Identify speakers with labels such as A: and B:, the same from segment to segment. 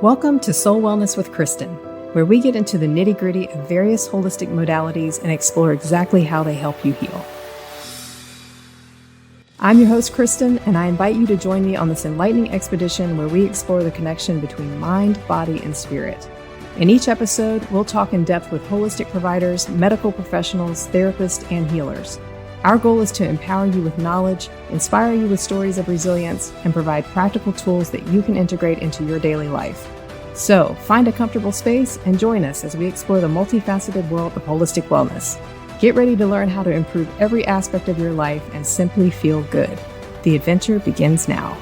A: Welcome to Soul Wellness with Kristen, where we get into the nitty-gritty of various holistic modalities and explore exactly how they help you heal. I'm your host, Kristen, and I invite you to join me on this enlightening expedition where we explore the connection between mind, body, and spirit. In each episode, we'll talk in depth with holistic providers, medical professionals, therapists, and healers. Our goal is to empower you with knowledge, inspire you with stories of resilience, and provide practical tools that you can integrate into your daily life. So, find a comfortable space and join us as we explore the multifaceted world of holistic wellness. Get ready to learn how to improve every aspect of your life and simply feel good. The adventure begins now.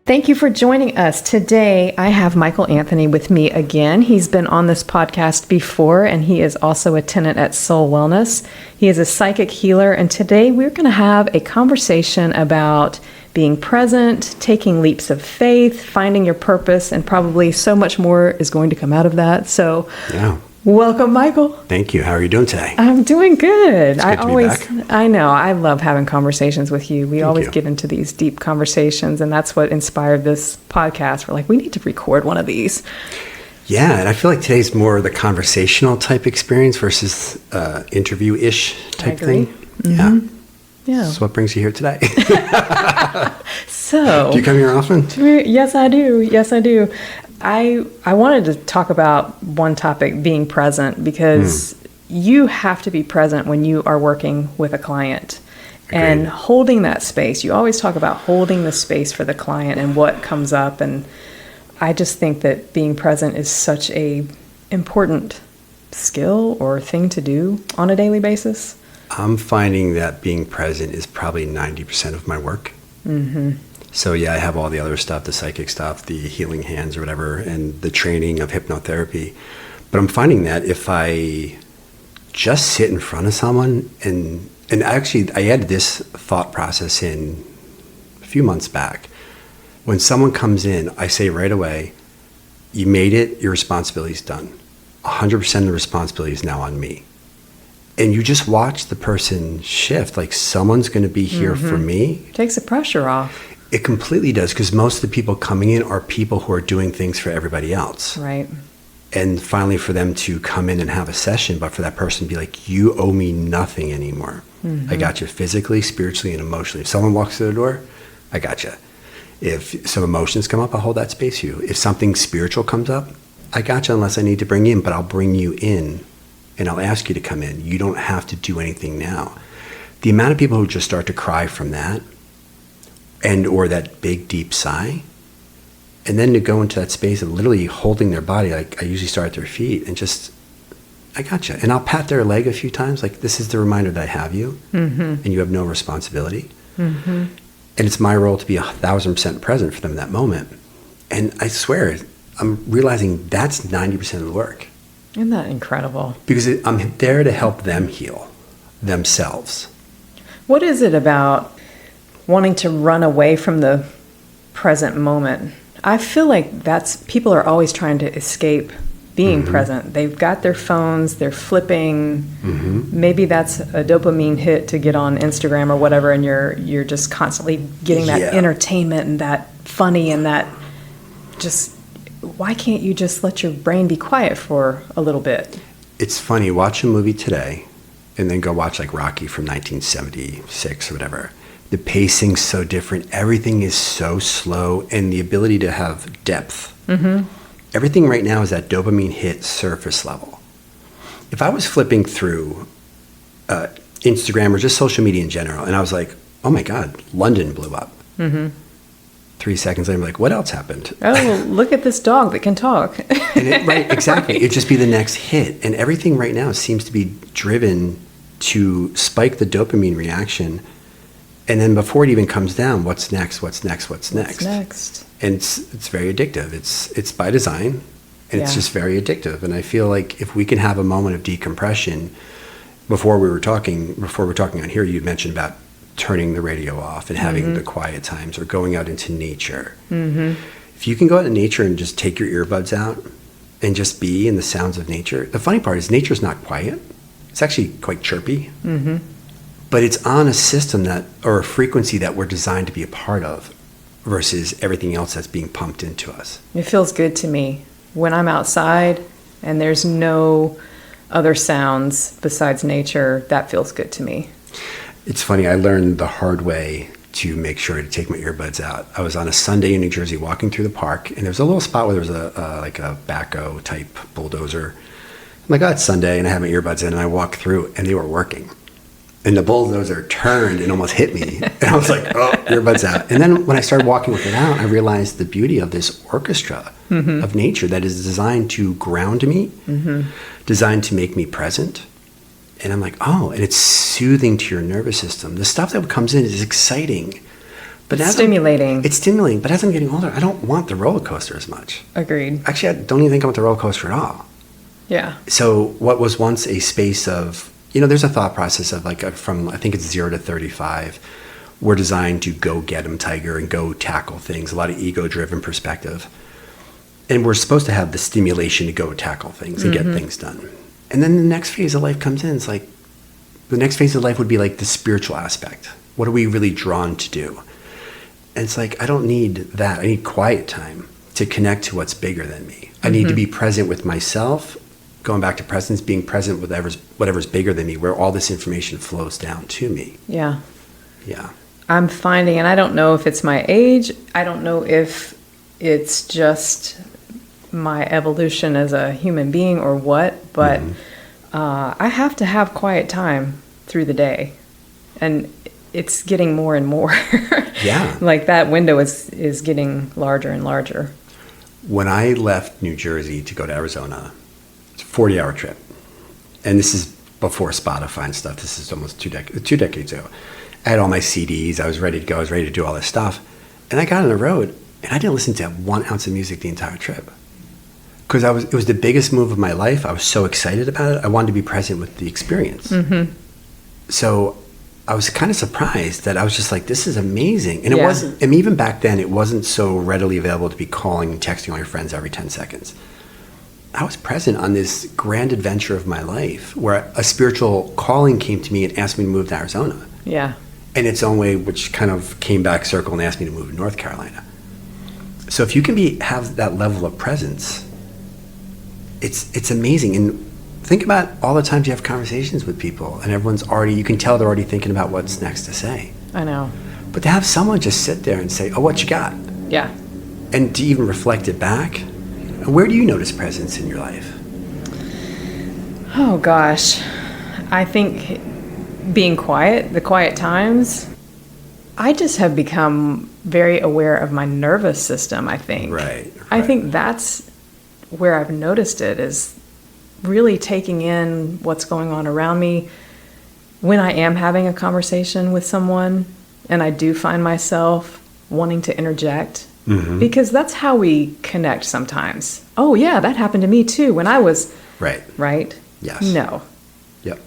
A: Thank you for joining us. Today, I have Michael Anthony with me again. He's been on this podcast before, and he is also a tenant at Soul Wellness. He is a psychic healer, and today we're going to have a conversation about being present, taking leaps of faith, finding your purpose, and probably so much more is going to come out of that. So, welcome, Michael.
B: Thank you. How are you doing today?
A: I'm doing good.
B: It's good to be back.
A: I know. I love having conversations with you. We always get into these deep conversations, and that's what inspired this podcast. We're like, we need to record one of these.
B: Yeah, and I feel like today's more the conversational type experience versus interview-ish type thing.
A: Mm-hmm. Yeah.
B: So what brings you here today?
A: So,
B: do you come here often?
A: Yes, I do. Yes, I do. I wanted to talk about one topic, being present, because you have to be present when you are working with a client.
B: Agreed.
A: And holding that space. You always talk about holding the space for the client and what comes up. And I just think that being present is such a important skill or thing to do on a daily basis.
B: I'm finding that being present is probably 90% of my work. Mm-hmm. So yeah, I have all the other stuff, the psychic stuff, the healing hands or whatever, and the training of hypnotherapy. But I'm finding that if I just sit in front of someone, and actually I added this thought process in a few months back. When someone comes in, I say right away, you made it, your responsibility's done. 100% of the responsibility is now on me. And you just watch the person shift, like someone's going to be here for me.
A: Takes the pressure off.
B: It completely does, because most of the people coming in are people who are doing things for everybody else.
A: Right.
B: And finally for them to come in and have a session, but for that person to be like, you owe me nothing anymore. I got you physically, spiritually, and emotionally. If someone walks through the door, I got you. If some emotions come up, I'll hold that space for you. If something spiritual comes up, I got you unless I need to bring you in, but I'll bring you in and I'll ask you to come in. You don't have to do anything now. The amount of people who just start to cry from that, and or that big deep sigh, and then to go into that space of literally holding their body, like I usually start at their feet and just, I gotcha. And I'll pat their leg a few times, like this is the reminder that I have you, and you have no responsibility. And it's my role to be 1,000% present for them in that moment. And I swear, I'm realizing that's 90% of the work.
A: Isn't that incredible?
B: Because I'm there to help them heal themselves.
A: What is it about wanting to run away from the present moment? I feel like people are always trying to escape being present. They've got their phones, they're flipping. Maybe that's a dopamine hit to get on Instagram or whatever, and you're just constantly getting that entertainment and that funny and that just, why can't you just let your brain be quiet for a little bit?
B: It's funny, watch a movie today and then go watch like Rocky from 1976 or whatever. The pacing's so different. Everything is so slow, and the ability to have depth. Everything right now is that dopamine hit surface level. If I was flipping through Instagram or just social media in general, and I was like, oh my God, London blew up. 3 seconds later, I'm like, what else happened?
A: Oh, look at this dog that can talk.
B: Right, exactly. It'd just be the next hit. And everything right now seems to be driven to spike the dopamine reaction. And then before it even comes down, what's next, what's next, what's next?
A: What's next?
B: And it's very addictive. It's by design, and it's just very addictive. And I feel like if we can have a moment of decompression, before we were talking on here, you'd mentioned about turning the radio off and having the quiet times or going out into nature. If you can go out in nature and just take your earbuds out and just be in the sounds of nature. The funny part is nature's not quiet. It's actually quite chirpy. But it's on a system or a frequency that we're designed to be a part of versus everything else that's being pumped into us.
A: It feels good to me when I'm outside and there's no other sounds besides nature. That feels good to me.
B: It's funny, I learned the hard way to make sure to take my earbuds out. I was on a Sunday in New Jersey walking through the park, and there was a little spot where there was like a backhoe type bulldozer. I'm like, oh, it's Sunday, and I had my earbuds in, and I walked through, and they were working. And the bulldozer turned and almost hit me. And I was like, oh, earbuds out. And then when I started walking with it out, I realized the beauty of this orchestra of nature that is designed to ground me, designed to make me present. And I'm like, oh, and it's soothing to your nervous system. The stuff that comes in is exciting. But
A: it's stimulating.
B: It's stimulating. But as I'm getting older, I don't want the roller coaster as much.
A: Agreed.
B: Actually, I don't even think I want the roller coaster at all.
A: Yeah.
B: So what was once a space of, there's a thought process of like from, I think it's 0 to 35. We're designed to go get 'em, tiger, and go tackle things. A lot of ego-driven perspective. And we're supposed to have the stimulation to go tackle things and get things done. And then the next phase of life comes in. It's like, the next phase of life would be like the spiritual aspect. What are we really drawn to do? And it's like, I don't need that. I need quiet time to connect to what's bigger than me. I need to be present with myself, going back to presence, being present with whatever's bigger than me, where all this information flows down to me.
A: Yeah.
B: Yeah.
A: I'm finding, and I don't know if it's my age, I don't know if it's just my evolution as a human being or what, but I have to have quiet time through the day, and it's getting more and more.
B: Yeah.
A: Like that window is getting larger and larger.
B: When I left New Jersey to go to Arizona, it's a 40-hour trip, and this is before Spotify and stuff. This is almost two decades ago. I had all my CDs. I was ready to go. I was ready to do all this stuff, and I got on the road, and I didn't listen to 1 ounce of music the entire trip. Because it was the biggest move of my life. I was so excited about it. I wanted to be present with the experience. So I was kind of surprised that I was just like, this is amazing. And it wasn't, and even back then, it wasn't so readily available to be calling and texting all your friends every 10 seconds. I was present on this grand adventure of my life where a spiritual calling came to me and asked me to move to Arizona.
A: Yeah.
B: In its own way, which kind of came back circle and asked me to move to North Carolina. So if you can have that level of presence, it's amazing. And think about all the times you have conversations with people and you can tell they're already thinking about what's next to say.
A: I know.
B: But to have someone just sit there and say, oh, what you got?
A: Yeah.
B: And to even reflect it back, where do you notice presence in your life?
A: Oh, gosh. I think being quiet, the quiet times, I just have become very aware of my nervous system, I think.
B: Right.
A: I think that's where I've noticed it, is really taking in what's going on around me. When I am having a conversation with someone and I do find myself wanting to interject, because that's how we connect sometimes. Oh, yeah, that happened to me too when I was... Right?
B: Yes.
A: No.
B: Yep.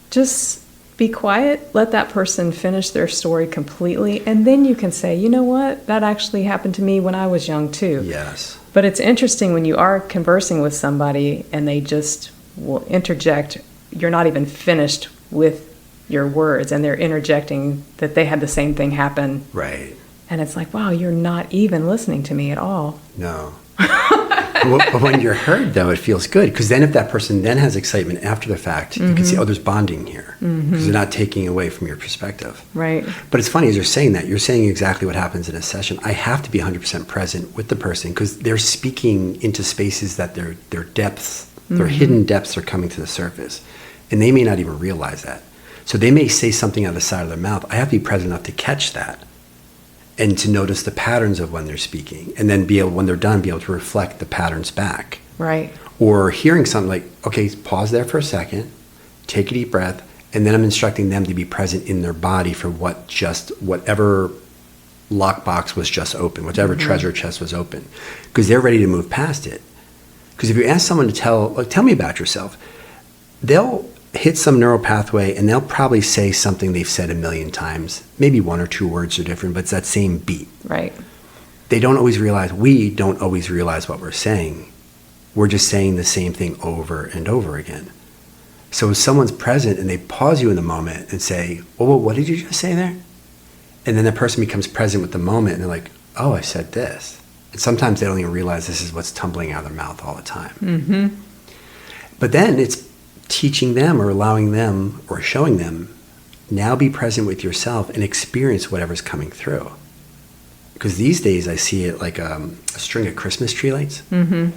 A: Just be quiet, let that person finish their story completely, and then you can say, you know what, that actually happened to me when I was young too.
B: Yes.
A: But it's interesting when you are conversing with somebody and they just will interject, you're not even finished with your words, and they're interjecting that they had the same thing happen.
B: Right.
A: And it's like, wow, you're not even listening to me at all.
B: No. But when you're heard, though, it feels good. Because then if that person then has excitement after the fact, you can see, oh, there's bonding here. Because they're not taking away from your perspective.
A: Right.
B: But it's funny, as you're saying that, you're saying exactly what happens in a session. I have to be 100% present with the person because they're speaking into spaces that their depths, their hidden depths are coming to the surface. And they may not even realize that. So they may say something out of the side of their mouth. I have to be present enough to catch that. And to notice the patterns of when they're speaking, and then when they're done, be able to reflect the patterns back.
A: Right.
B: Or hearing something like, okay, pause there for a second, take a deep breath, and then I'm instructing them to be present in their body for whatever lockbox was just open, whatever treasure chest was open, because they're ready to move past it. Because if you ask someone to tell me about yourself, they'll hit some neural pathway and they'll probably say something they've said 1,000,000 times. Maybe 1 or 2 words are different, but it's that same beat.
A: Right.
B: We don't always realize what we're saying. We're just saying the same thing over and over again. So if someone's present and they pause you in the moment and say, well, what did you just say there? And then the person becomes present with the moment and they're like, oh, I said this. And sometimes they don't even realize this is what's tumbling out of their mouth all the time.
A: Mm-hmm.
B: But then it's teaching them or allowing them or showing them, now be present with yourself and experience whatever's coming through. Because these days I see it like a string of Christmas tree lights.
A: Mm-hmm.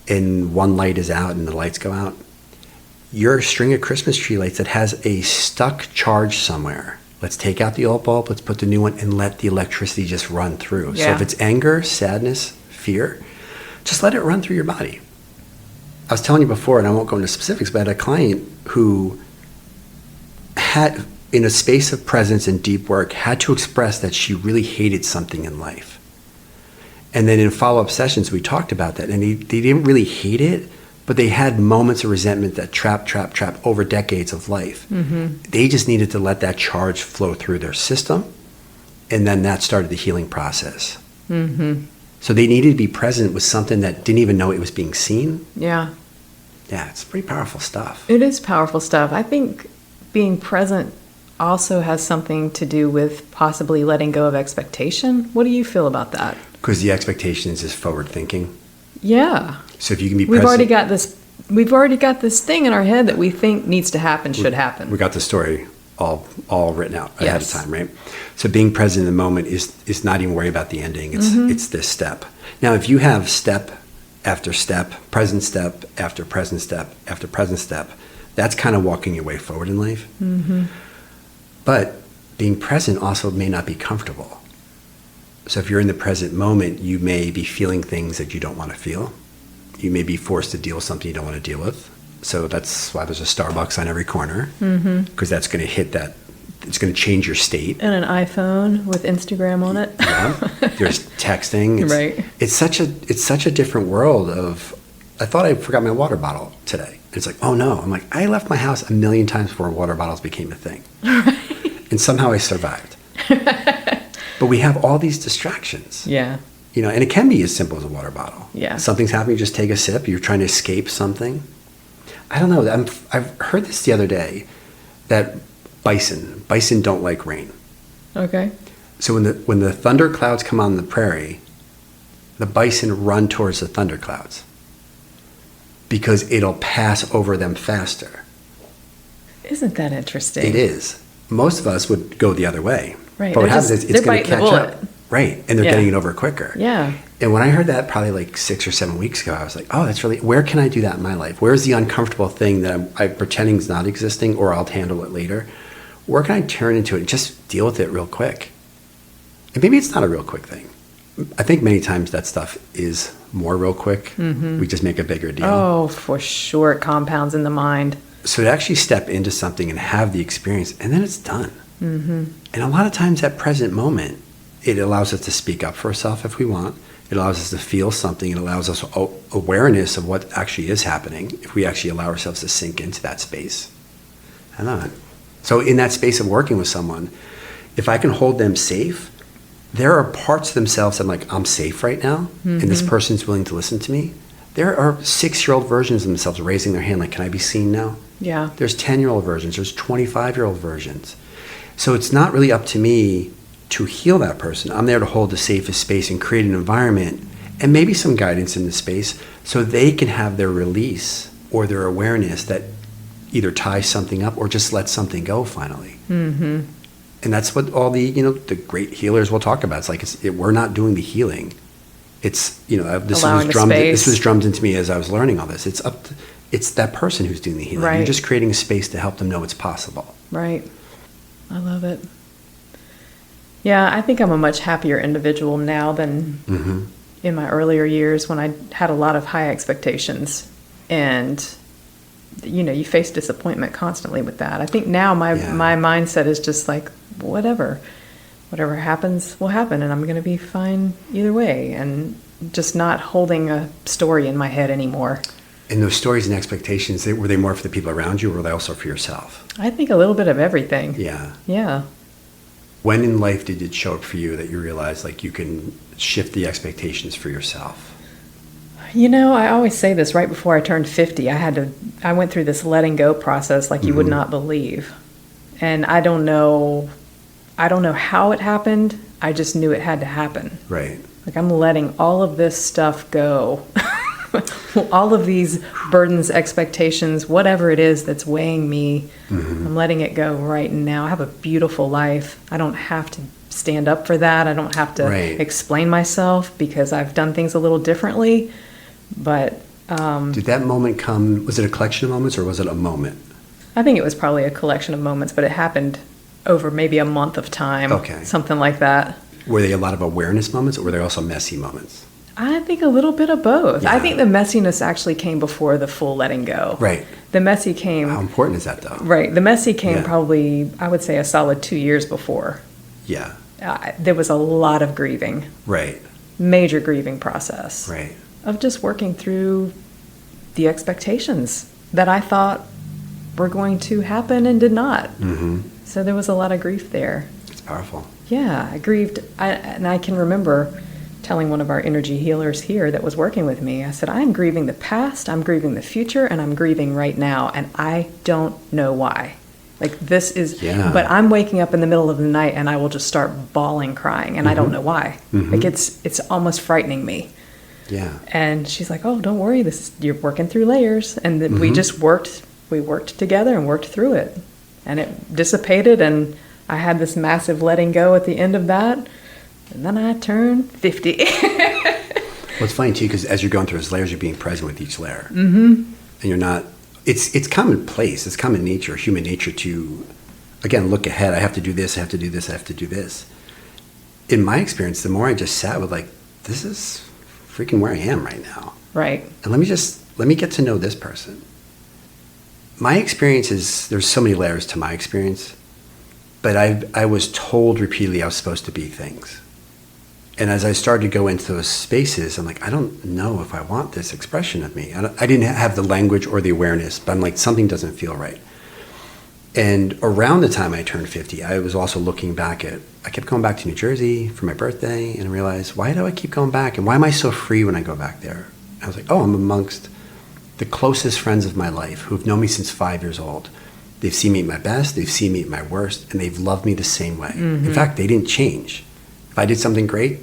B: And one light is out and the lights go out. You're a string of Christmas tree lights that has a stuck charge somewhere. Let's take out the old bulb, let's put the new one, and let the electricity just run through.
A: Yeah.
B: So if it's anger, sadness, fear, just let it run through your body. I was telling you before, and I won't go into specifics, but I had a client who had, in a space of presence and deep work, had to express that she really hated something in life. And then in follow-up sessions, we talked about that, and they didn't really hate it, but they had moments of resentment that trap over decades of life.
A: Mm-hmm.
B: They just needed to let that charge flow through their system, and then that started the healing process.
A: Mm-hmm.
B: So they needed to be present with something that didn't even know it was being seen.
A: Yeah.
B: Yeah, it's pretty powerful stuff.
A: It is powerful stuff. I think being present also has something to do with possibly letting go of expectation. What do you feel about that?
B: Because the expectations is forward thinking.
A: Yeah.
B: So if you can be
A: We've
B: present.
A: already got this thing in our head that we think needs to happen, should happen.
B: We got the story all written out ahead of
A: Yes.
B: time, right? So being present in the moment is not even worry about the ending. It's this step. Now, if you have step after step after present step after present step, that's kind of walking your way forward in life.
A: Mm-hmm.
B: But being present also may not be comfortable. So if you're in the present moment, you may be feeling things that you don't want to feel. You may be forced to deal with something you don't want to deal with. So that's why there's a Starbucks on every corner, because that's going to hit that. It's going to change your state.
A: And an iPhone with Instagram on it.
B: Yeah. There's texting.
A: Right.
B: It's such a different world of. I thought I forgot my water bottle today. It's like, oh no. I'm like, I left my house a million times before water bottles became a thing. Right. And somehow I survived. But we have all these distractions.
A: Yeah.
B: You know, and it can be as simple as a water bottle.
A: Yeah.
B: Something's happening, you just take a sip. You're trying to escape something. I don't know. I've heard this the other day that bison don't like rain.
A: Okay.
B: So when the thunder clouds come on the prairie, the bison run towards the thunder clouds because it'll pass over them faster.
A: Isn't that interesting?
B: It is. Most of us would go the other way.
A: Right.
B: But what happens is it's going to catch up. Right. And they're
A: Yeah.
B: getting it over quicker.
A: Yeah.
B: And when I heard that probably like 6 or 7 weeks ago, I was like, oh, that's really, where can I do that in my life? Where's the uncomfortable thing that I'm pretending is not existing, or I'll handle it later? Where can I turn into it and just deal with it real quick? And maybe it's not a real quick thing. I think many times that stuff is more real quick. Mm-hmm. We just make a bigger deal.
A: Oh, for sure. It compounds in the mind.
B: So to actually step into something and have the experience, and then it's done. Mm-hmm. And a lot of times that present moment, it allows us to speak up for ourselves if we want. It allows us to feel something. It allows us awareness of what actually is happening if we actually allow ourselves to sink into that space. I don't know. So in that space of working with someone, if I can hold them safe, there are parts of themselves I'm like, I'm safe right now, and this person's willing to listen to me. There are 6-year-old versions of themselves raising their hand like, can I be seen now?
A: Yeah.
B: There's 10-year-old versions. There's 25-year-old versions. So it's not really up to me to heal that person. I'm there to hold the safest space and create an environment and maybe some guidance in the space so they can have their release or their awareness that either ties something up or just lets something go finally. Mm-hmm. And that's what all the great healers will talk about. It's like we're not doing the healing. It's this was drummed into me as I was learning all this. It's that person who's doing the healing.
A: Right.
B: You're just creating a space to help them know it's possible.
A: Right. I love it. Yeah, I think I'm a much happier individual now than in my earlier years when I had a lot of high expectations. And, you face disappointment constantly with that. I think now my mindset is just like, whatever happens will happen, and I'm going to be fine either way. And just not holding a story in my head anymore.
B: And those stories and expectations, were they more for the people around you, or were they also for yourself?
A: I think a little bit of everything.
B: Yeah.
A: Yeah.
B: When in life did it show up for you that you realized like you can shift the expectations for yourself?
A: I always say this right before I turned 50. I went through this letting go process like you would not believe. And I don't know how it happened. I just knew it had to happen.
B: Right.
A: Like, I'm letting all of this stuff go. All of these burdens, expectations, whatever it is that's weighing me, I'm letting it go right now. I have a beautiful life. I don't have to stand up for that. I don't have to explain myself because I've done things a little differently. But
B: did that moment come, was it a collection of moments or was it a moment?
A: I think it was probably a collection of moments, but it happened over maybe a month of time.
B: Okay.
A: Something like that.
B: Were they a lot of awareness moments or were they also messy moments?
A: I think a little bit of both.
B: Yeah.
A: I think the messiness actually came before the full letting go.
B: Right.
A: The messy came...
B: How important is that, though?
A: Right. The messy came probably, I would say, a solid 2 years before.
B: Yeah.
A: There was a lot of grieving.
B: Right.
A: Major grieving process.
B: Right.
A: Of just working through the expectations that I thought were going to happen and did not. So there was a lot of grief there.
B: It's powerful.
A: Yeah, I grieved. And I can remember telling one of our energy healers here that was working with me, I said, I'm grieving the past, I'm grieving the future, and I'm grieving right now, and I don't know why. Like, this is, but I'm waking up in the middle of the night and I will just start bawling, crying, and I don't know why. Like, it's almost frightening me.
B: Yeah.
A: And she's like, oh, don't worry, you're working through layers. And we just worked together and worked through it. And it dissipated, and I had this massive letting go at the end of that. And then I turned 50.
B: Well, it's funny, too, because as you're going through those layers, you're being present with each layer. And you're not, it's commonplace, it's common nature, human nature to, again, look ahead. I have to do this, I have to do this, I have to do this. In my experience, the more I just sat with, like, this is freaking where I am right now.
A: Right.
B: And let me get to know this person. My experience is, there's so many layers to my experience, but I was told repeatedly I was supposed to be things. And as I started to go into those spaces, I'm like, I don't know if I want this expression of me. I didn't have the language or the awareness, but I'm like, something doesn't feel right. And around the time I turned 50, I was also looking back I kept going back to New Jersey for my birthday and I realized, why do I keep going back? And why am I so free when I go back there? I was like, oh, I'm amongst the closest friends of my life who've known me since 5 years old. They've seen me at my best, they've seen me at my worst, and they've loved me the same way. In fact, they didn't change. If I did something great,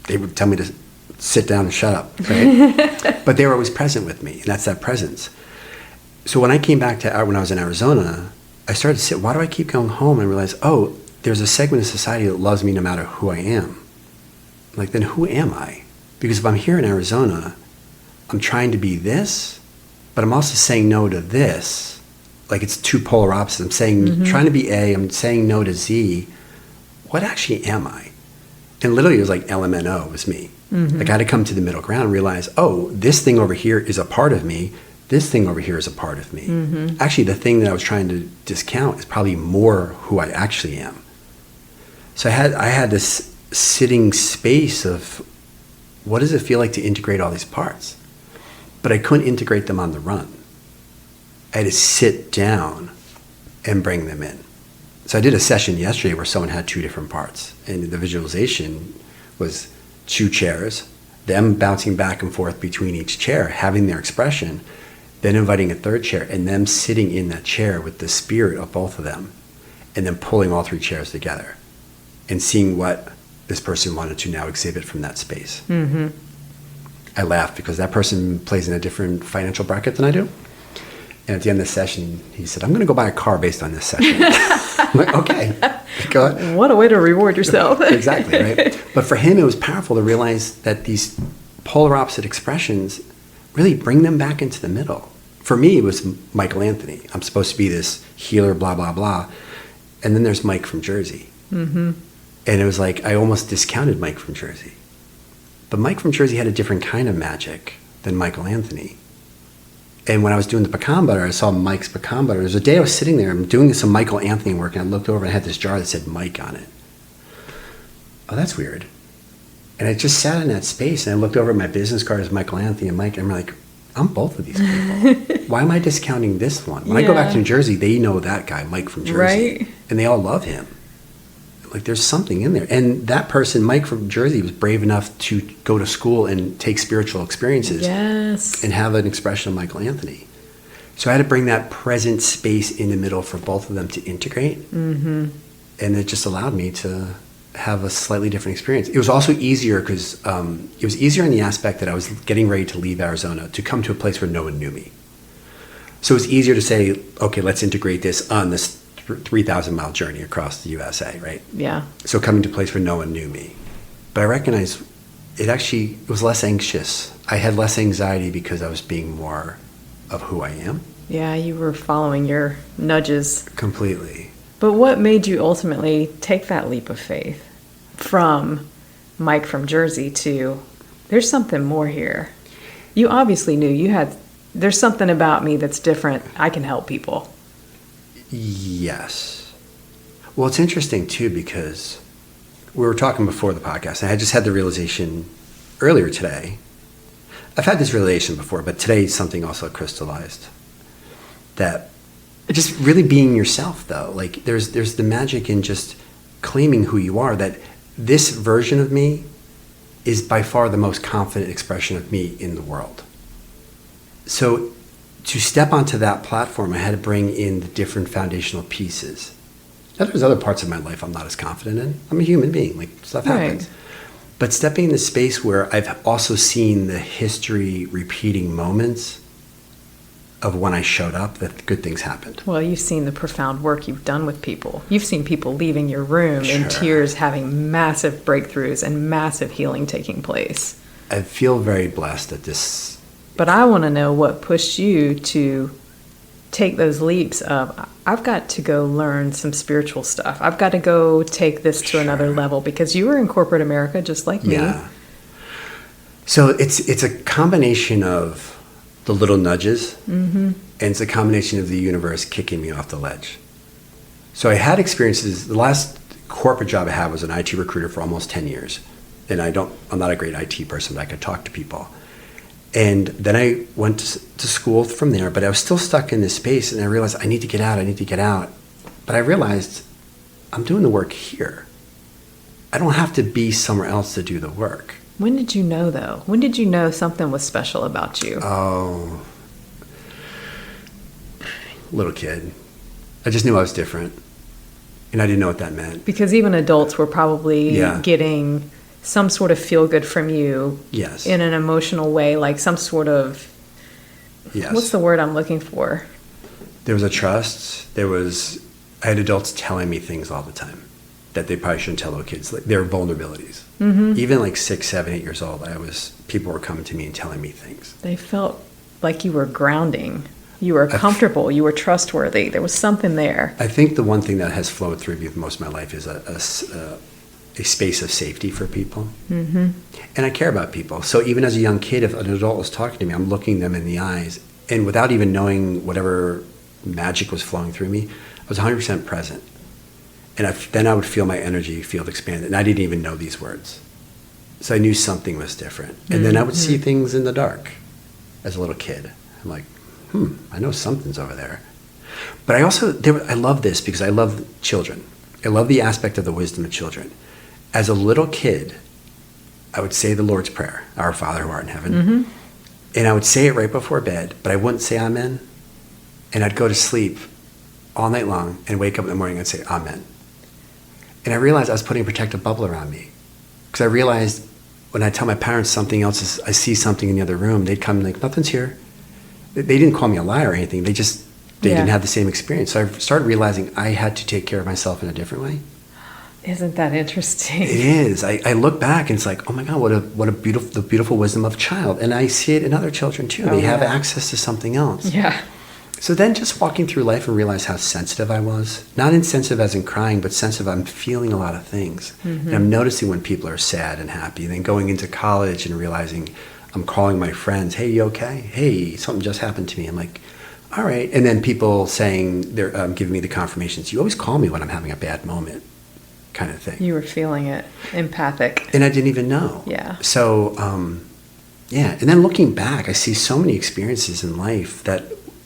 B: they would tell me to sit down and shut up, right? But they were always present with me, and that's that presence. So when I came back when I was in Arizona, I started to sit, why do I keep going home? And I realized, oh, there's a segment of society that loves me no matter who I am. I'm like, then who am I? Because if I'm here in Arizona, I'm trying to be this, but I'm also saying no to this. Like, it's two polar opposites. I'm saying, trying to be A, I'm saying no to Z. What actually am I? And literally it was like LMNO was me. Like, I had to come to the middle ground and realize, oh, this thing over here is a part of me. This thing over here is a part of me. Actually, the thing that I was trying to discount is probably more who I actually am. So I had this sitting space of, what does it feel like to integrate all these parts? But I couldn't integrate them on the run. I had to sit down and bring them in. So I did a session yesterday where someone had two different parts. And the visualization was two chairs, them bouncing back and forth between each chair, having their expression, then inviting a third chair, and them sitting in that chair with the spirit of both of them, and then pulling all three chairs together and seeing what this person wanted to now exhibit from that space. I laughed because that person plays in a different financial bracket than I do. And at the end of the session, he said, I'm going to go buy a car based on this session. I'm like, okay. Go ahead.
A: What a way to reward yourself.
B: Exactly, right? But for him, it was powerful to realize that these polar opposite expressions really bring them back into the middle. For me, it was Michael Anthony. I'm supposed to be this healer, blah, blah, blah. And then there's Mike from Jersey. And it was like, I almost discounted Mike from Jersey. But Mike from Jersey had a different kind of magic than Michael Anthony. And when I was doing the pecan butter, I saw Mike's pecan butter. There's a day I was sitting there, I'm doing some Michael Anthony work, and I looked over and I had this jar that said Mike on it. Oh, that's weird. And I just sat in that space, and I looked over at my business card as Michael Anthony and Mike, and I'm like, I'm both of these people. Why am I discounting this one? When I go back to New Jersey, they know that guy, Mike from Jersey.
A: Right.
B: And they all love him. I'm Like there's something in there. And that person, Mike from Jersey, was brave enough to go to school and take spiritual experiences.
A: Yes.
B: And have an expression of Michael Anthony. So I had to bring that present space in the middle for both of them to integrate. Mm-hmm. And it just allowed me to have a slightly different experience. It was also easier because it was easier in the aspect that I was getting ready to leave Arizona to come to a place where no one knew me. So it was easier to say, okay, let's integrate this on this 3,000-mile journey across the USA, right?
A: Yeah.
B: So coming to a place where no one knew me. But I recognized it was less anxious. I had less anxiety because I was being more of who I am.
A: Yeah, you were following your nudges.
B: Completely.
A: But what made you ultimately take that leap of faith from Mike from Jersey to, there's something more here? You obviously knew there's something about me that's different. I can help people.
B: Yes. Well, it's interesting too, because we were talking before the podcast, and I just had the realization earlier today. I've had this realization before, but today something also crystallized. That just really being yourself, though. Like there's the magic in just claiming who you are, that this version of me is by far the most confident expression of me in the world. So to step onto that platform, I had to bring in the different foundational pieces. Now, there's other parts of my life I'm not as confident in. I'm a human being, like stuff happens.
A: Right.
B: But stepping in the space where I've also seen the history repeating moments of when I showed up, that good things happened.
A: Well, you've seen the profound work you've done with people. You've seen people leaving your room in
B: Sure.
A: tears, having massive breakthroughs and massive healing taking place.
B: I feel very blessed at this.
A: But I want to know what pushed you to take those leaps of, I've got to go learn some spiritual stuff. I've got to go take this to another level, because you were in corporate America just like me.
B: Yeah. So it's a combination of the little nudges, and it's a combination of the universe kicking me off the ledge. So I had experiences. The last corporate job I had was an IT recruiter for almost 10 years. And I'm not a great IT person, but I could talk to people. And then I went to school from there, but I was still stuck in this space, and I realized I need to get out. But I realized I'm doing the work here. I don't have to be somewhere else to do the work.
A: When did you know, though? When did you know something was special about you?
B: Oh, little kid. I just knew I was different, and I didn't know what that meant.
A: Because even adults were probably getting some sort of feel good from you.
B: Yes.
A: In an emotional way, like some sort of, what's the word I'm looking for?
B: There was a trust. I had adults telling me things all the time that they probably shouldn't tell little kids, like their vulnerabilities. Mm-hmm. Even like 6, 7, 8 years old, people were coming to me and telling me things. They
A: felt like you were grounding. You were comfortable. You were trustworthy. There was something there.
B: I think the one thing that has flowed through me most of my life is a space of safety for people. Mm-hmm. And I care about people. So even as a young kid, if an adult was talking to me, I'm looking them in the eyes, and without even knowing whatever magic was flowing through me, I was 100% present. And then I would feel my energy field expand, and I didn't even know these words. So I knew something was different. And then I would see things in the dark as a little kid. I'm like, I know something's over there. But I love this because I love children. I love the aspect of the wisdom of children. As a little kid, I would say the Lord's Prayer, Our Father who art in heaven. Mm-hmm. And I would say it right before bed, but I wouldn't say Amen. And I'd go to sleep all night long and wake up in the morning and say Amen. And I realized I was putting a protective bubble around me. Because I realized when I tell my parents something else, is I see something in the other room, they'd come like, nothing's here. They didn't call me a liar or anything. They didn't have the same experience. So I started realizing I had to take care of myself in a different way.
A: Isn't that interesting?
B: It is. I look back and it's like, oh my God, what a beautiful wisdom of a child. And I see it in other children too. They have access to something else.
A: Yeah.
B: So then just walking through life and realize how sensitive I was. Not insensitive as in crying, but sensitive. I'm feeling a lot of things. Mm-hmm. And I'm noticing when people are sad and happy. And then going into college and realizing I'm calling my friends, hey, you okay? Hey, something just happened to me. I'm like, all right. And then people saying, they're giving me the confirmations. You always call me when I'm having a bad moment, kind of thing.
A: You were feeling it, empathic.
B: And I didn't even know.
A: Yeah.
B: So, And then looking back, I see so many experiences in life that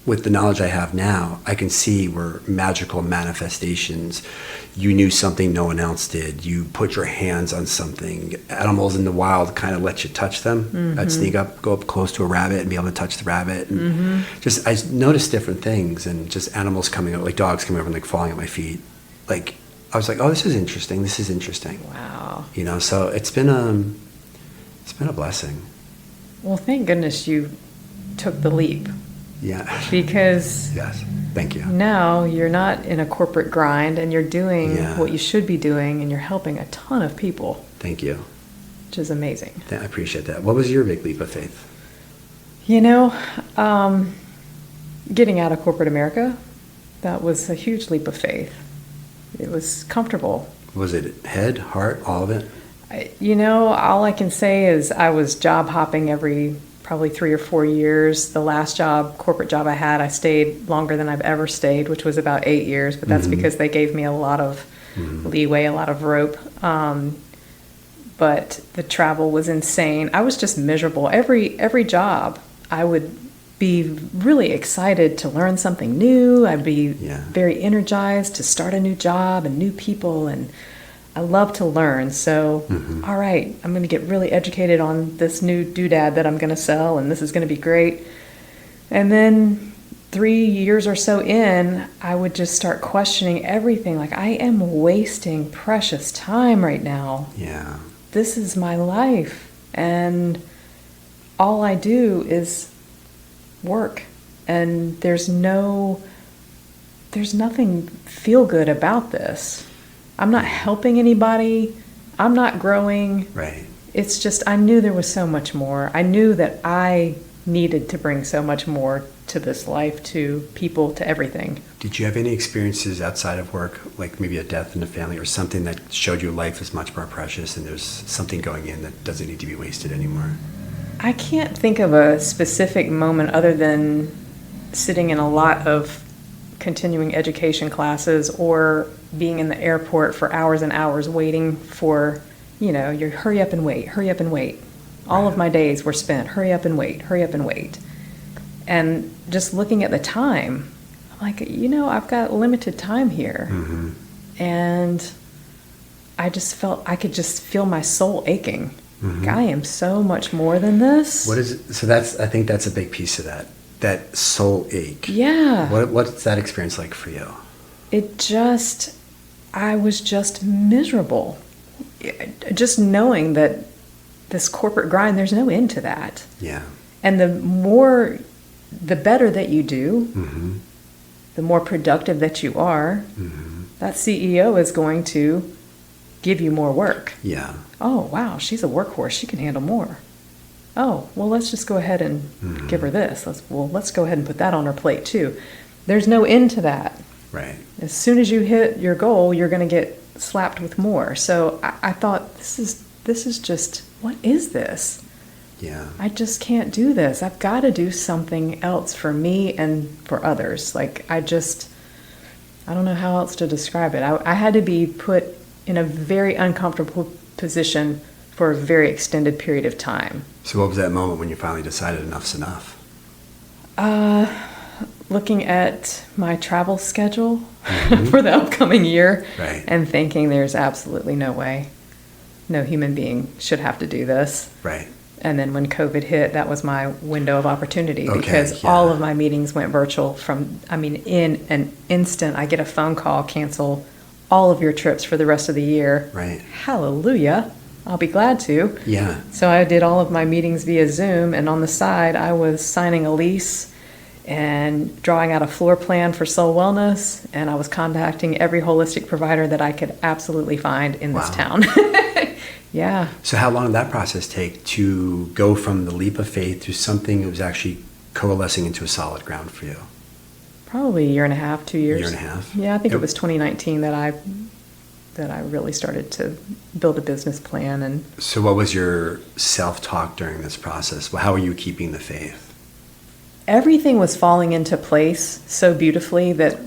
B: with the knowledge I have now, I can see where magical manifestations, you knew something no one else did. You put your hands on something. Animals in the wild kind of let you touch them. I'd sneak up, go up close to a rabbit and be able to touch the rabbit. And just, I noticed different things, and just animals coming over, like dogs coming over and like falling at my feet. Like, I was like, oh, this is interesting. This is interesting.
A: Wow.
B: You know, so it's been a blessing.
A: Well, thank goodness you took the leap.
B: Yeah.
A: Because
B: yes, thank you.
A: now you're not in a corporate grind, and you're doing what you should be doing, and you're helping a ton of people.
B: Thank you.
A: Which is amazing.
B: I appreciate that. What was your big leap of faith?
A: You know, getting out of corporate America, that was a huge leap of faith. It was comfortable.
B: Was it head, heart, all of it?
A: You know, all I can say is I was job hopping every probably 3 or 4 years. The last corporate job I had, I stayed longer than I've ever stayed, which was about 8 years, but that's because they gave me a lot of leeway, a lot of rope. But the travel was insane. I was just miserable. Every job, I would be really excited to learn something new. I'd be very energized to start a new job and new people, and I love to learn. So, all right, I'm going to get really educated on this new doodad that I'm going to sell, and this is going to be great. And then 3 years or so in, I would just start questioning everything. Like, I am wasting precious time right now.
B: Yeah.
A: This is my life, and all I do is work, and there's nothing feel good about this. I'm not helping anybody. I'm not growing.
B: Right.
A: It's just, I knew there was so much more. I knew that I needed to bring so much more to this life, to people, to everything.
B: Did you have any experiences outside of work, like maybe a death in the family or something that showed you life is much more precious and there's something going in that doesn't need to be wasted anymore?
A: I can't think of a specific moment other than sitting in a lot of continuing education classes or being in the airport for hours and hours waiting for, you hurry up and wait, hurry up and wait. All of my days were spent, hurry up and wait, hurry up and wait. And just looking at the time, I'm like, I've got limited time here. And I just felt, I could just feel my soul aching. Like, I am so much more than this.
B: What is it? So I think that's a big piece of that soul ache.
A: Yeah.
B: What's that experience like for you?
A: I was just miserable. Just knowing that this corporate grind, there's no end to that.
B: Yeah.
A: And the better that you do, the more productive that you are, that CEO is going to give you more work.
B: Yeah.
A: Oh, wow, she's a workhorse. She can handle more. Oh, well, let's just go ahead and give her this. Let's go ahead and put that on her plate too. There's no end to that.
B: Right.
A: As soon as you hit your goal, you're going to get slapped with more. So I thought, this is just, what is this?
B: Yeah.
A: I just can't do this. I've got to do something else for me and for others. Like, I don't know how else to describe it. I had to be put in a very uncomfortable position for a very extended period of time.
B: So what was that moment when you finally decided enough's enough?
A: Looking at my travel schedule for the upcoming year,
B: right,
A: and thinking there's absolutely no way, no human being should have to do this.
B: Right.
A: And then when COVID hit, that was my window of opportunity, because all of my meetings went virtual in an instant. I get a phone call, cancel all of your trips for the rest of the year.
B: Right.
A: Hallelujah. I'll be glad to.
B: Yeah.
A: So I did all of my meetings via Zoom, and on the side, I was signing a lease and drawing out a floor plan for Soul Wellness, and I was contacting every holistic provider that I could absolutely find in this town. Yeah.
B: So how long did that process take to go from the leap of faith to something that was actually coalescing into a solid ground for you?
A: Probably a year and a half, 2 years.
B: A year and a half?
A: Yeah, I think it was 2019 that I really started to build a business plan. And
B: so what was your self-talk during this process? How were you keeping the faith?
A: Everything was falling into place so beautifully that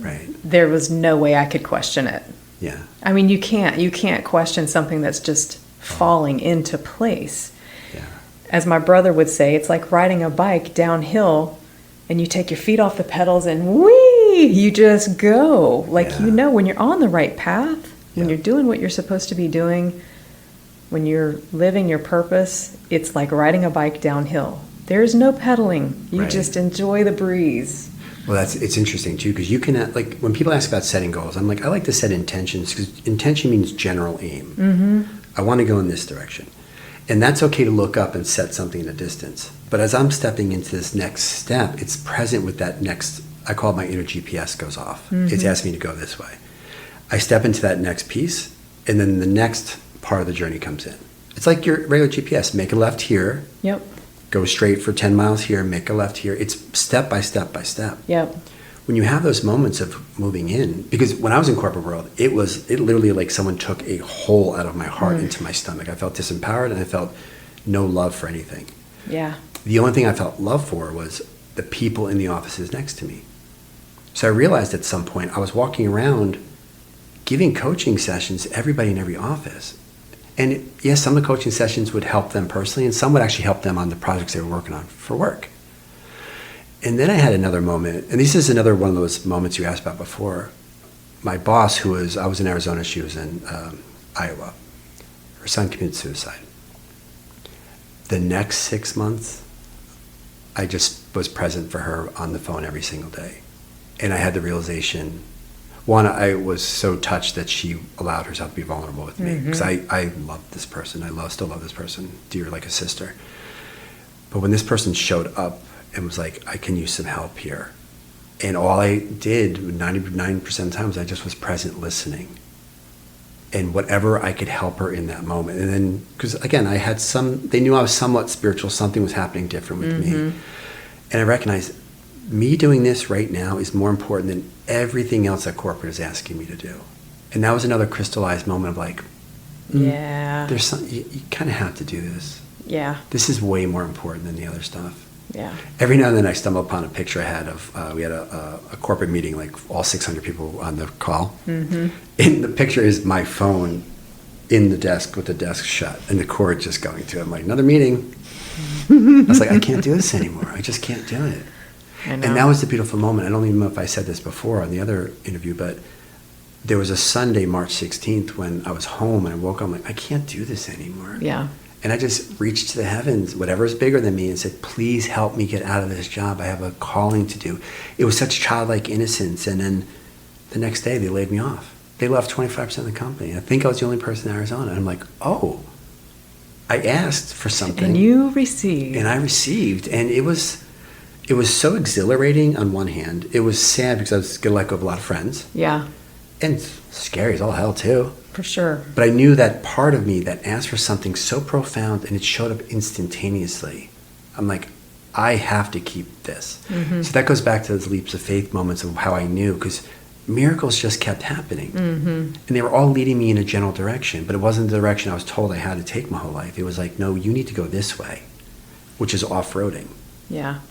A: there was no way I could question it.
B: Yeah.
A: I mean, you can't question something that's just falling into place.
B: Yeah.
A: As my brother would say, it's like riding a bike downhill and you take your feet off the pedals and whee, you just go. Like, you know, when you're on the right path, when you're doing what you're supposed to be doing, when you're living your purpose, it's like riding a bike downhill. There's no pedaling. You just enjoy the breeze.
B: Well, it's interesting too, because you can, like, when people ask about setting goals, I'm like, I like to set intentions, because intention means general aim.
A: Mm-hmm.
B: I want to go in this direction. And that's okay to look up and set something in a distance. But as I'm stepping into this next step, it's present with that next, I call it my inner GPS goes off.
A: Mm-hmm.
B: It's asking me to go this way. I step into that next piece, and then the next part of the journey comes in. It's like your regular GPS. Make a left here.
A: Yep.
B: Go straight for 10 miles here, make a left here. It's step by step by step.
A: Yep.
B: When you have those moments of moving in, because when I was in corporate world, it literally like someone took a hole out of my heart into my stomach. I felt disempowered, and I felt no love for anything.
A: Yeah.
B: The only thing I felt love for was the people in the offices next to me. So I realized at some point I was walking around giving coaching sessions to everybody in every office. And yes, some of the coaching sessions would help them personally, and some would actually help them on the projects they were working on for work. And then I had another moment, and this is another one of those moments you asked about before. My boss, I was in Arizona, she was in Iowa. Her son committed suicide. The next 6 months, I just was present for her on the phone every single day. And I had the realization, one, I was so touched that she allowed herself to be vulnerable with me, because I loved this person. I still love this person, dear like a sister. But when this person showed up and was like, I can use some help here. And all I did, 99% of the time, was I just was present listening. And whatever I could help her in that moment. And then, because again, they knew I was somewhat spiritual, something was happening different with me. And I recognized me doing this right now is more important than everything else that corporate is asking me to do. And that was another crystallized moment of like, there's some, you kind of have to do this.
A: Yeah.
B: This is way more important than the other stuff.
A: Yeah.
B: Every now and then I stumble upon a picture I had of, we had a corporate meeting, like all 600 people on the call. And the picture is my phone in the desk with the desk shut and the cord just going to it. I'm like, another meeting. I was like, I can't do this anymore. I just can't do it. And that was the beautiful moment. I don't even know if I said this before on the other interview, but there was a Sunday, March 16th, when I was home and I woke up, I'm like, I can't do this anymore.
A: Yeah.
B: And I just reached to the heavens, whatever's bigger than me, and said, please help me get out of this job. I have a calling to do. It was such childlike innocence. And then the next day they laid me off. They left 25% of the company. I think I was the only person in Arizona. And I'm like, oh, I asked for something.
A: And you received.
B: And I received. And it was so exhilarating on one hand. It was sad because I was going to let go of a lot of friends.
A: Yeah.
B: And scary as all hell too.
A: For sure.
B: But I knew that part of me that asked for something so profound, and it showed up instantaneously. I'm like, I have to keep this. So that goes back to those leaps of faith moments of how I knew, because miracles just kept happening. And they were all leading me in a general direction, but it wasn't the direction I was told I had to take my whole life. It was like, no, you need to go this way, which is off-roading.
A: Yeah.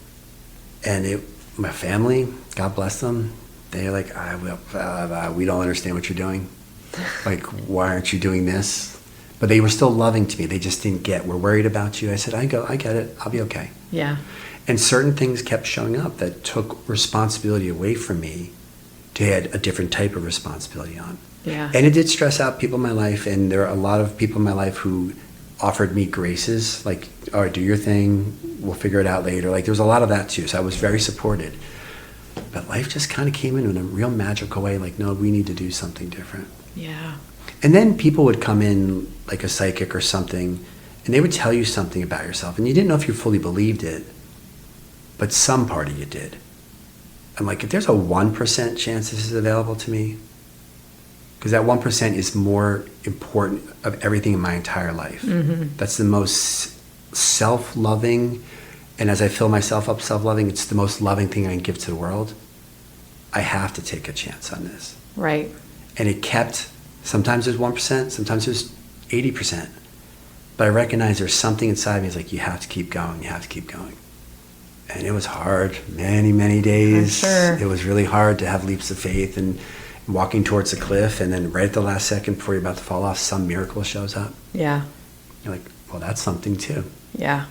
B: And my family, God bless them, they're like, we don't understand what you're doing. Like, why aren't you doing this? But they were still loving to me. They just didn't get, we're worried about you. I said, I get it. I'll be okay.
A: Yeah.
B: And certain things kept showing up that took responsibility away from me to add a different type of responsibility on.
A: Yeah.
B: And it did stress out people in my life. And there are a lot of people in my life who offered me graces, like, all right, do your thing. We'll figure it out later. Like, there was a lot of that too. So I was very supported. But life just kind of came in a real magical way. Like, no, we need to do something different.
A: Yeah.
B: And then people would come in, like a psychic or something, and they would tell you something about yourself, and you didn't know if you fully believed it, but some part of you did. I'm like, if there's a 1% chance this is available to me, because that 1% is more important of everything in my entire life. That's the most self-loving, and as I fill myself up self-loving, it's the most loving thing I can give to the world. I have to take a chance on this.
A: Right.
B: And it kept, sometimes there's 1%, sometimes there's 80%. But I recognize there's something inside me that's like, you have to keep going, you have to keep going. And it was hard, many, many days.
A: I'm sure.
B: It was really hard to have leaps of faith and walking towards the cliff, and then right at the last second before you're about to fall off, some miracle shows up.
A: Yeah.
B: You're like, well, that's something too.
A: Yeah.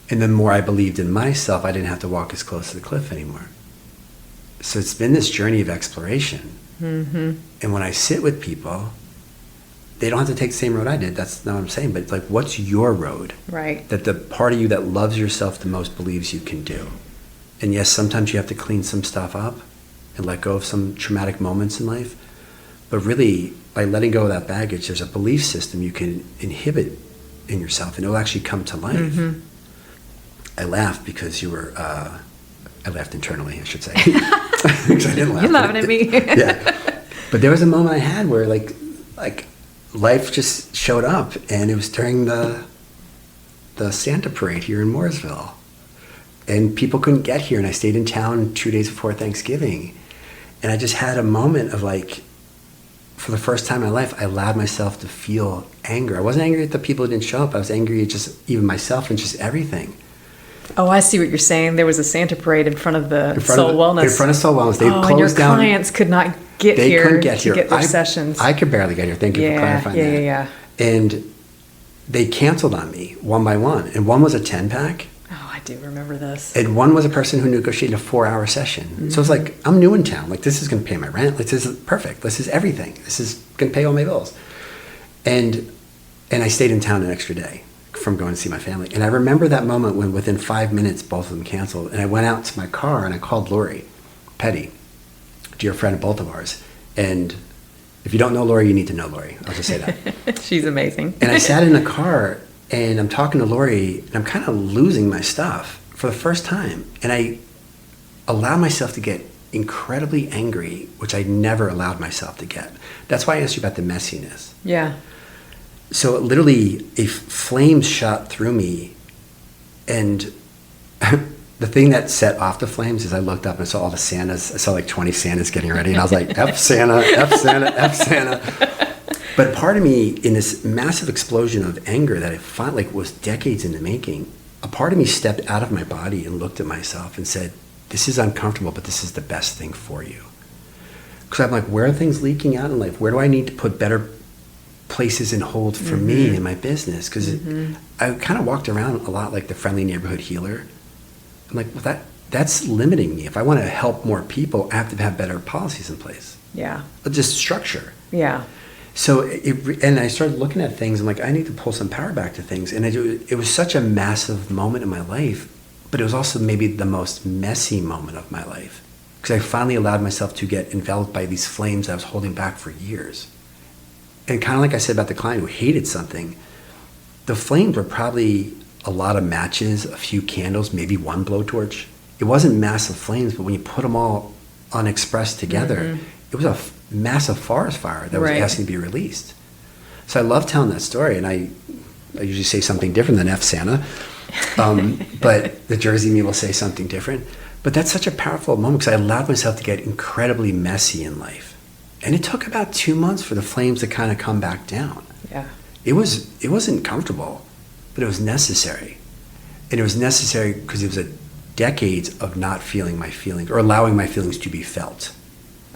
B: And the more I believed in myself, I didn't have to walk as close to the cliff anymore. So it's been this journey of exploration.
A: Mm-hmm.
B: And when I sit with people, they don't have to take the same road I did. That's not what I'm saying. But it's like, what's your road?
A: Right.
B: That the part of you that loves yourself the most believes you can do. And yes, sometimes you have to clean some stuff up and let go of some traumatic moments in life. But really, by letting go of that baggage, there's a belief system you can inhibit in yourself, and it will actually come to life.
A: Mm-hmm.
B: I laughed because you were, I laughed internally, I should say. Because I didn't laugh.
A: You're laughing at me.
B: Yeah. But there was a moment I had where like life just showed up, and it was during the Santa parade here in Mooresville. And people couldn't get here, and I stayed in town 2 days before Thanksgiving. And I just had a moment of like, for the first time in my life, I allowed myself to feel anger. I wasn't angry at the people who didn't show up. I was angry at just even myself and just everything.
A: Oh, I see what you're saying. There was a Santa parade in front of the Soul Wellness.
B: In front of Soul Wellness. They closed
A: and your
B: down.
A: clients could not get
B: They
A: here
B: couldn't get here.
A: to get their sessions.
B: I could barely get here. Thank you for clarifying that.
A: Yeah.
B: And they canceled on me one by one. And one was a 10-pack.
A: Oh, I do remember this.
B: And one was a person who negotiated a 4-hour session. Mm-hmm. So it's like, I'm new in town. Like, this is going to pay my rent. Like, this is perfect. This is everything. This is going to pay all my bills. And I stayed in town an extra day from going to see my family. And I remember that moment when within 5 minutes, both of them canceled. And I went out to my car and I called Lori Petty, dear friend of both of ours. And if you don't know Lori, you need to know Lori. I'll just say that.
A: She's amazing.
B: And I sat in the car and I'm talking to Lori, and I'm kind of losing my stuff for the first time. And I allowed myself to get incredibly angry, which I never allowed myself to get. That's why I asked you about the messiness.
A: Yeah.
B: So literally a flame shot through me, and the thing that set off the flames is I looked up and I saw all the Santas. I saw like 20 Santas getting ready, and I was like, F Santa, F Santa, F Santa. But part of me, in this massive explosion of anger that I found like was decades in the making, a part of me stepped out of my body and looked at myself and said, this is uncomfortable, but this is the best thing for you. Because I'm like, where are things leaking out in life? Where do I need to put better places in hold for me and my business? Because I kind of walked around a lot like the friendly neighborhood healer. I'm like, well, that's limiting me. If I want to help more people, I have to have better policies in place.
A: Yeah.
B: Just structure.
A: Yeah.
B: So and I started looking at things. I'm like, I need to pull some power back to things. And it was such a massive moment in my life, but it was also maybe the most messy moment of my life, because I finally allowed myself to get enveloped by these flames that I was holding back for years. And kind of like I said about the client who hated something, the flames were probably a lot of matches, a few candles, maybe one blowtorch. It wasn't massive flames, but when you put them all unexpressed together, it was a massive forest fire that was asking to be released. So I love telling that story, and I usually say something different than F Santa, but the Jersey me will say something different. But that's such a powerful moment, because I allowed myself to get incredibly messy in life. And it took about 2 months for the flames to kind of come back down.
A: Yeah.
B: It wasn't comfortable, but it was necessary. And it was necessary because it was decades of not feeling my feelings, or allowing my feelings to be felt.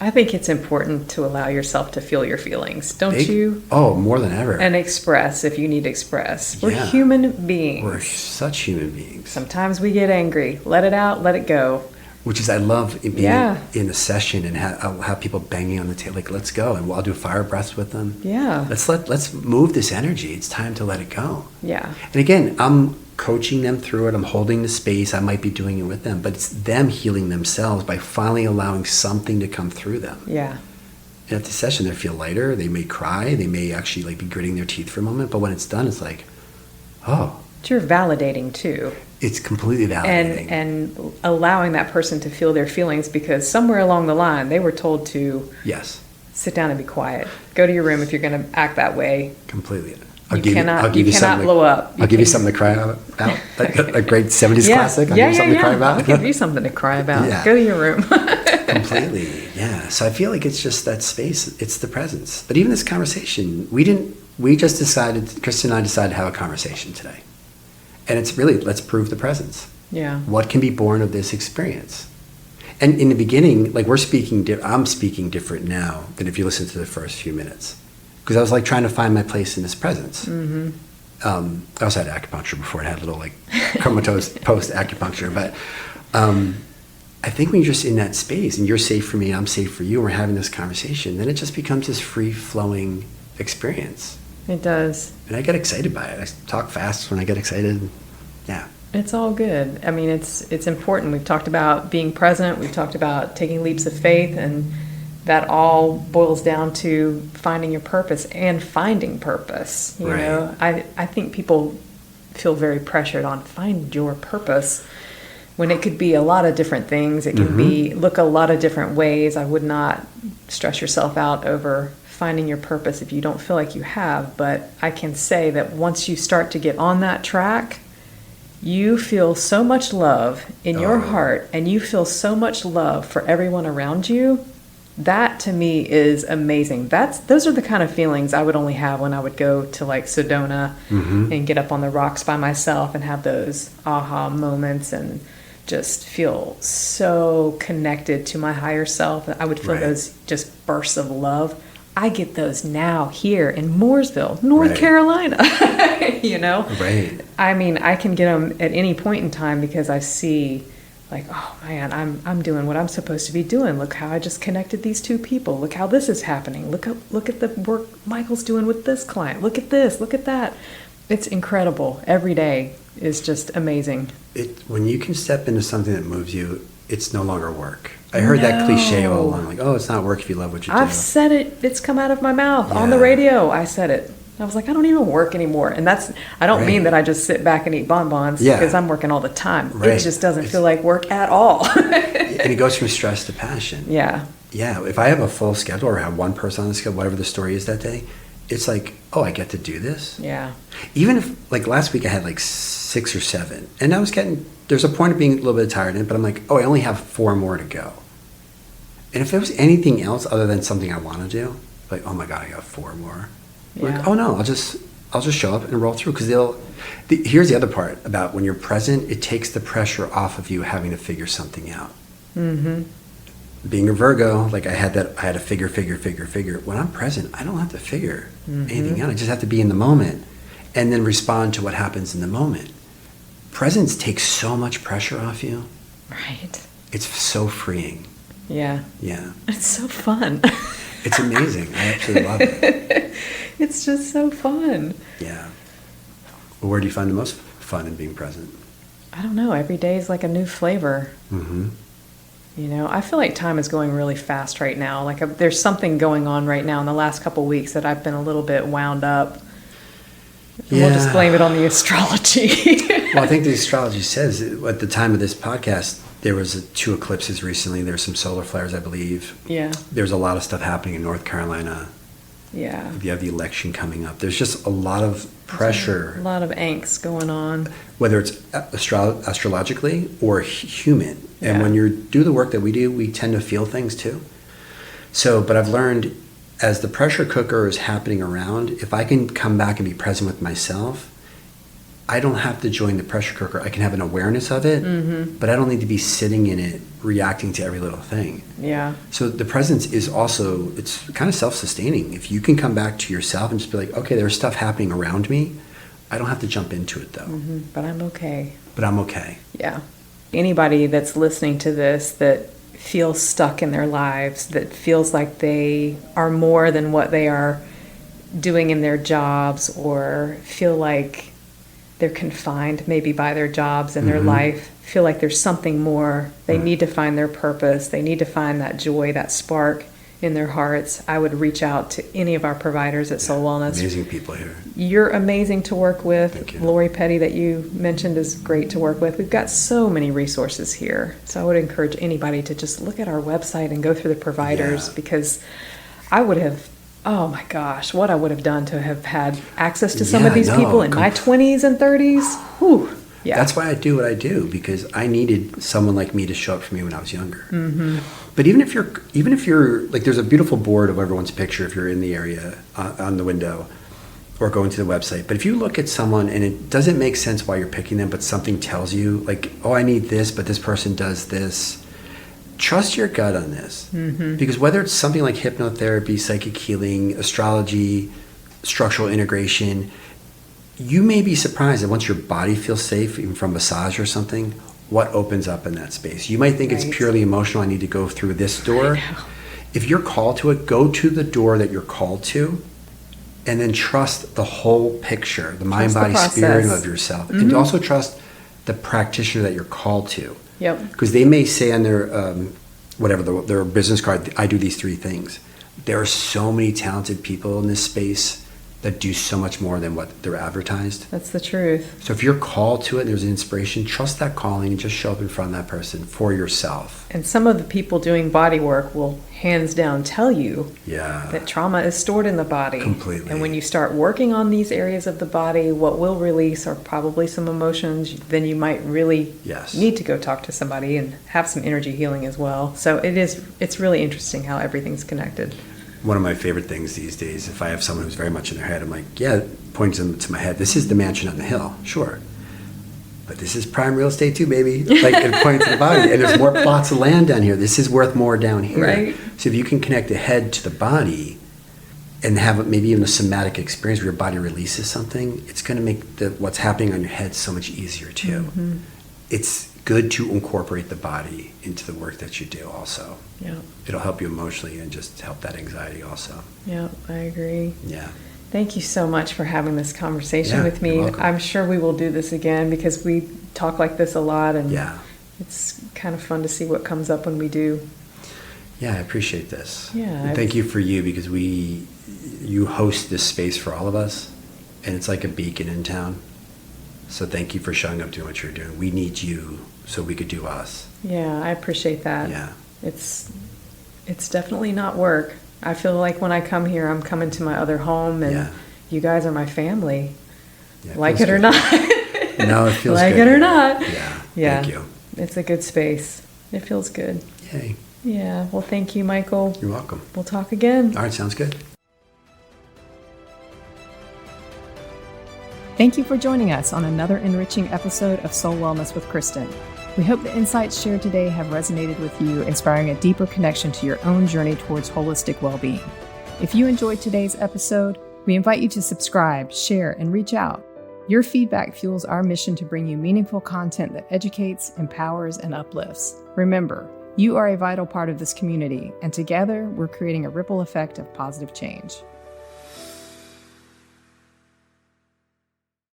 A: I think it's important to allow yourself to feel your feelings, don't you?
B: Oh, more than ever.
A: And express if you need to express. We're
B: Yeah.
A: human beings.
B: We're such human beings.
A: Sometimes we get angry. Let it out, let it go.
B: Which is, I love being in a session and I'll have people banging on the table, like, let's go. And I'll do fire breaths with them.
A: Yeah.
B: Let's move this energy. It's time to let it go.
A: Yeah.
B: And again, I'm coaching them through it. I'm holding the space. I might be doing it with them, but it's them healing themselves by finally allowing something to come through them.
A: Yeah.
B: And at the session, they feel lighter. They may cry. They may actually like be gritting their teeth for a moment. But when it's done, it's like, oh.
A: But you're validating too.
B: It's completely validating.
A: And allowing that person to feel their feelings, because somewhere along the line, they were told to sit down and be quiet. Go to your room if you're going to act that way.
B: Completely.
A: You cannot blow up.
B: I'll give you something to cry about. A great 70s classic. I'll give you something to cry about.
A: I'll give you something to cry about.
B: Yeah.
A: Go to your room.
B: Completely. Yeah. So I feel like it's just that space. It's the presence. But even this conversation, we just decided, Kristen and I decided to have a conversation today. And it's really, let's prove the presence.
A: Yeah.
B: What can be born of this experience? And in the beginning, like I'm speaking different now than if you listen to the first few minutes. Because I was like trying to find my place in this presence. Mm-hmm. I also had acupuncture before. I had a little like comatose post acupuncture. But I think when you're just in that space and you're safe for me, I'm safe for you, and we're having this conversation, then it just becomes this free flowing experience.
A: It does.
B: And I get excited by it. I talk fast when I get excited. Yeah.
A: It's all good. I mean, it's important. We've talked about being present. We've talked about taking leaps of faith, and that all boils down to finding your purpose and finding purpose. You know, I think people feel very pressured on find your purpose when it could be a lot of different things. It can be look a lot of different ways. I would not stress yourself out over finding your purpose if you don't feel like you have. But I can say that once you start to get on that track, you feel so much love in your heart, and you feel so much love for everyone around you. That to me is amazing. Those are the kind of feelings I would only have when I would go to like Sedona and get up on the rocks by myself and have those aha moments and just feel so connected to my higher self. I would feel those just bursts of love. I get those now here in Mooresville, North Carolina, you know?
B: Right.
A: I mean, I can get them at any point in time because I see like, oh man, I'm doing what I'm supposed to be doing. Look how I just connected these two people. Look how this is happening. Look at the work Michael's doing with this client. Look at this, look at that. It's incredible. Every day is just amazing.
B: When you can step into something that moves you, it's no longer work. I heard that cliche all along, like, oh, it's not work if you love what you do.
A: I've said it. It's come out of my mouth on the radio. I said it. I was like, I don't even work anymore. And I don't mean that I just sit back and eat bonbons because I'm working all the time. It just doesn't feel like work at all.
B: And it goes from stress to passion.
A: Yeah.
B: Yeah. If I have a full schedule or have one person on the schedule, whatever the story is that day, it's like, oh, I get to do this.
A: Yeah.
B: Even if, like last week I had like 6 or 7. And I was there's a point of being a little bit tired in it, but I'm like, oh, I only have 4 more to go. And if there was anything else other than something I want to do, like, oh my God, I got 4 more. Yeah. Like, oh no, I'll just show up and roll through, because here's the other part about when you're present, it takes the pressure off of you having to figure something out. Mm-hmm. Being a Virgo, like I had to figure. When I'm present, I don't have to figure anything out. I just have to be in the moment and then respond to what happens in the moment. Presence takes so much pressure off you.
A: Right.
B: It's so freeing.
A: Yeah.
B: Yeah.
A: It's so fun.
B: It's amazing. I absolutely love it.
A: It's just so fun.
B: Yeah. Well, where do you find the most fun in being present?
A: I don't know. Every day is like a new flavor. Mm-hmm. You know, I feel like time is going really fast right now. Like there's something going on right now in the last couple of weeks that I've been a little bit wound up. Yeah. We'll just blame it on the astrology.
B: Well, I think the astrology says at the time of this podcast, there was 2 eclipses recently. There's some solar flares, I believe. Yeah. There's a lot of stuff happening in North Carolina. Yeah. You have the election coming up. There's just a lot of pressure. A lot
A: of angst going on.
B: Whether it's astrologically or human. Yeah. And when you do the work that we do, we tend to feel things too. So, but I've learned as the pressure cooker is happening around, if I can come back and be present with myself, I don't have to join the pressure cooker. I can have an awareness of it, but I don't need to be sitting in it, reacting to every little thing. Yeah. So the presence is also, it's kind of self-sustaining. If you can come back to yourself and just be like, okay, there's stuff happening around me. I don't have to jump into it though.
A: But I'm okay.
B: But I'm okay.
A: Yeah. Anybody that's listening to this that feels stuck in their lives, that feels like they are more than what they are doing in their jobs, or feel like they're confined maybe by their jobs and their life, feel like there's something more. They need to find their purpose. They need to find that joy, that spark in their hearts. I would reach out to any of our providers at Soul Wellness.
B: Amazing people here.
A: You're amazing to work with.
B: Thank you.
A: Lori Petty that you mentioned is great to work with. We've got so many resources here. So I would encourage anybody to just look at our website and go through the providers, because I would have, oh my gosh, what I would have done to have had access to some of these people in my 20s and 30s. Whew. Yeah.
B: That's why I do what I do, because I needed someone like me to show up for me when I was younger. But even if you're like, there's a beautiful board of everyone's picture if you're in the area on the window or going to the website. But if you look at someone and it doesn't make sense why you're picking them, but something tells you like, oh, I need this, but this person does this. Trust your gut on this, because whether it's something like hypnotherapy, psychic healing, astrology, structural integration, you may be surprised that once your body feels safe, even from massage or something, what opens up in that space. You might think it's purely emotional. I need to go through this door. If you're called to it, go to the door that you're called to, and then trust the whole picture, the mind, body, spirit of yourself. Mm-hmm. And also trust the practitioner that you're called to.
A: Yep.
B: Because they may say on their, their business card, I do these 3 things. There are so many talented people in this space that do so much more than what they're advertised.
A: That's the truth.
B: So if you're called to it, there's an inspiration, trust that calling and just show up in front of that person for yourself.
A: And some of the people doing body work will hands down tell you that trauma is stored in the body.
B: Completely.
A: And when you start working on these areas of the body, what will release are probably some emotions. Then you might really need to go talk to somebody and have some energy healing as well. So it's really interesting how everything's connected.
B: One of my favorite things these days, if I have someone who's very much in their head, I'm like, points them to my head. This is the mansion on the hill, sure. But this is prime real estate too, baby. Like, it points to the body. And there's more plots of land down here. This is worth more down here.
A: Right.
B: So if you can connect the head to the body and have maybe even a somatic experience where your body releases something, it's going to make what's happening on your head so much easier too. Mm-hmm. It's good to incorporate the body into the work that you do also.
A: Yeah.
B: It'll help you emotionally and just help that anxiety also.
A: Yeah, I agree.
B: Yeah.
A: Thank you so much for having this conversation with me.
B: You're welcome.
A: I'm sure we will do this again because we talk like this a lot, and it's kind of fun to see what comes up when we do.
B: Yeah, I appreciate this.
A: Yeah.
B: And thank you for you, because you host this space for all of us, and it's like a beacon in town. So thank you for showing up doing what you're doing. We need you so we could do us.
A: Yeah, I appreciate that.
B: Yeah.
A: It's definitely not work. I feel like when I come here, I'm coming to my other home, and you guys are my family.
B: Yeah,
A: like it or not.
B: No, it feels
A: like
B: good.
A: Like it or not.
B: Yeah. Thank you.
A: It's a good space. It feels good.
B: Yay.
A: Yeah. Well, thank you, Michael.
B: You're welcome.
A: We'll talk again.
B: All right. Sounds good.
A: Thank you for joining us on another enriching episode of Soul Wellness with Kristen. We hope the insights shared today have resonated with you, inspiring a deeper connection to your own journey towards holistic well-being. If you enjoyed today's episode, we invite you to subscribe, share, and reach out. Your feedback fuels our mission to bring you meaningful content that educates, empowers, and uplifts. Remember, you are a vital part of this community, and together we're creating a ripple effect of positive change.